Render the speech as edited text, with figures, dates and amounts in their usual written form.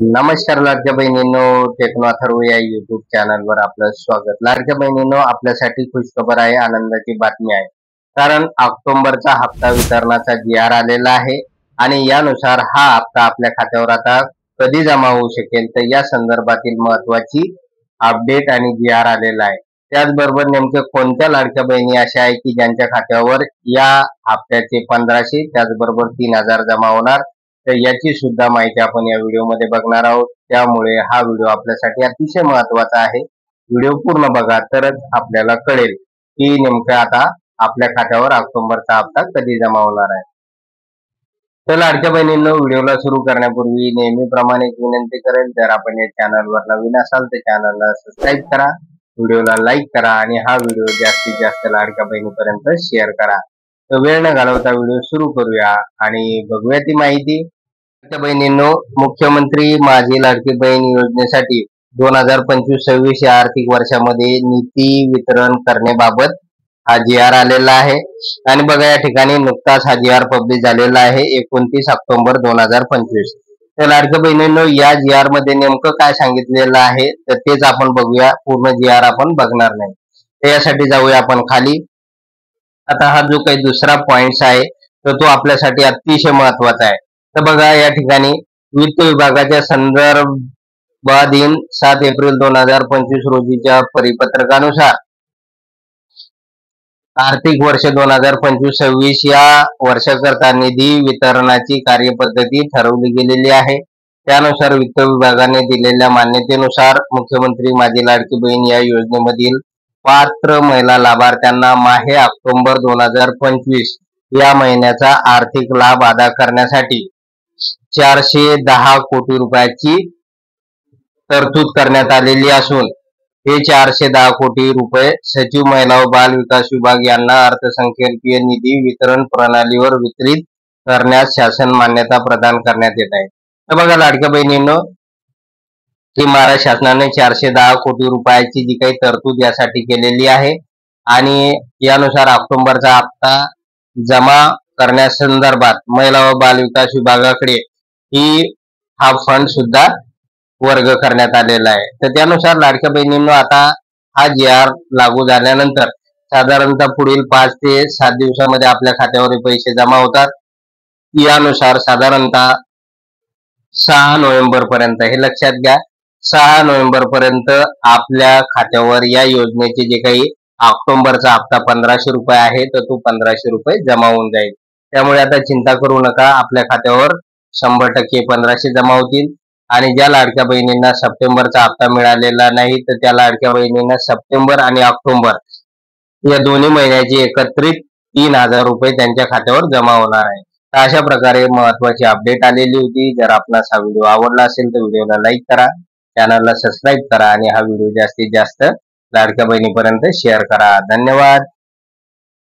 नमस्कार लाडक्या बहिणींनो, टेक्नो अथर्व या युट्यूब चॅनलवर आपलं स्वागत. लाडक्या बहिणींनो, आपल्यासाठी खुशखबर आहे, आनंदाची बातमी आहे. कारण ऑक्टोबरचा हप्ता वितरणाचा जी.आर. आलेला आहे आणि यानुसार हा हप्ता आपल्या खात्यावर आता कधी जमा होऊ शकेल तर या संदर्भातील महत्वाची अपडेट आणि जी.आर. आलेला आहे. त्याचबरोबर नेमके कोणत्या लाडक्या बहिणी अशा आहे की ज्यांच्या खात्यावर या हप्त्याचे 1500 त्याचबरोबर 3000 जमा होणार, तर याची सुद्धा माहिती आपण या व्हिडिओमध्ये बघणार आहोत. त्यामुळे हा व्हिडिओ आपल्यासाठी अतिशय महत्वाचा आहे. व्हिडिओ पूर्ण बघा तरच आपल्याला कळेल की नेमकं आता आपल्या खात्यावर ऑक्टोबरचा हप्ता कधी जमा होणार आहे. तर लाडक्या बहिणींनो, व्हिडिओला सुरू करण्यापूर्वी नेहमीप्रमाणे विनंती करेल, जर आपण या चॅनलवर नवीन असाल तर चॅनलला सबस्क्राईब करा, व्हिडिओला लाईक करा आणि हा व्हिडिओ जास्तीत जास्त लाडक्या बहिणीपर्यंत शेअर करा. तर वेळ न घालवता व्हिडिओ सुरू करूया आणि बघूया ती माहिती. लाडक्या बहिणींनो, मुख्यमंत्री माझी लाडकी बहीण योजनेसाठी 2025-26 या आर्थिक वर्षामध्ये निधी वितरण करण्याबाबत हा जी.आर. आलेला आहे. आणि बघा, या ठिकाणी नुकताच हा जी.आर. पब्लिश झालेला आहे 29 ऑक्टोबर 2025. तर लाडक्या बहिणींनो, या जी.आर. मध्ये नेमकं काय सांगितलेलं आहे तर तेच आपण बघूया. पूर्ण जी.आर. आपण बघणार नाही. तर यासाठी जाऊया आपण खाली. आता हा जो काही दुसरा पॉइंट आहे तर तो आपल्यासाठी अतिशय महत्वाचा आहे. तर बघा, या ठिकाणी वित्त विभागाच्या संदर्भाधीन 7 एप्रिल 2025 रोजीच्या परिपत्रकानुसार आर्थिक वर्ष 2025-26 या वर्षाकरता निधी वितरणाची कार्यपद्धती ठरवली गेलेली आहे. त्यानुसार वित्त विभागाने दिलेल्या मान्यतेनुसार मुख्यमंत्री माझी लाडकी बहीण या योजनेमधील पात्र महिला लाभार्थ्यांना माहे ऑक्टोबर 2025 या महिन्याचा आर्थिक लाभ अदा करण्यासाठी 410 कोटी रुपयाची तरतूद करण्यात आलेली असून हे 410 कोटी रुपये सचिव महिला व बाल विकास विभाग यांना अर्थसंकल्पीय निधी वितरण प्रणालीवर वितरित करण्यास शासन मान्यता प्रदान करण्यात येत आहे. तर बघा लाडक्या बहिणींनो, की महाराष्ट्र शासनाने 410 कोटी रुपयाची जी काही तरतूद यासाठी केलेली आहे आणि यानुसार ऑक्टोबरचा हप्ता जमा करण्यासंदर्भात महिला व बाल विकास विभागाकडे हा फंड सुद्धा वर्ग करण्यात आलेला आहे. तर त्यानुसार लाडक्या बहिणींनो, आता हा जी.आर. लागू झाल्यानंतर साधारणतः पुढील 5 ते 7 दिवसामध्ये आपल्या खात्यावर पैसे जमा होतात. यानुसार साधारणतः 6 नोव्हेंबर पर्यंत, हे लक्षात घ्या, 6 नोव्हेंबर पर्यंत आपल्या खात्यावर या योजनेचे जे काही ऑक्टोबरचा हप्ता 1500 रुपये आहे तर तो 1500 रुपये जमा होऊन जाईल. त्यामुळे आता चिंता करू नका, आपल्या खात्यावर 100% 1500 जमा होतील. आणि ज्या लाडक्या बहिणींना सप्टेंबरचा हप्ता मिळालेला नाही तर त्या लाडक्या बहिणींना सप्टेंबर आणि ऑक्टोबर या दोन्ही महिन्याचे एकत्रित 3000 रुपये त्यांच्या खात्यावर जमा होणार आहे. तर अशा प्रकारे महत्वाची अपडेट आलेली होती. जर आपणास हा व्हिडिओ आवडला असेल तर व्हिडिओला लाईक करा, चॅनलला सबस्क्राईब करा आणि हा व्हिडिओ जास्तीत जास्त लाडक्या बहिणीपर्यंत शेअर करा. धन्यवाद.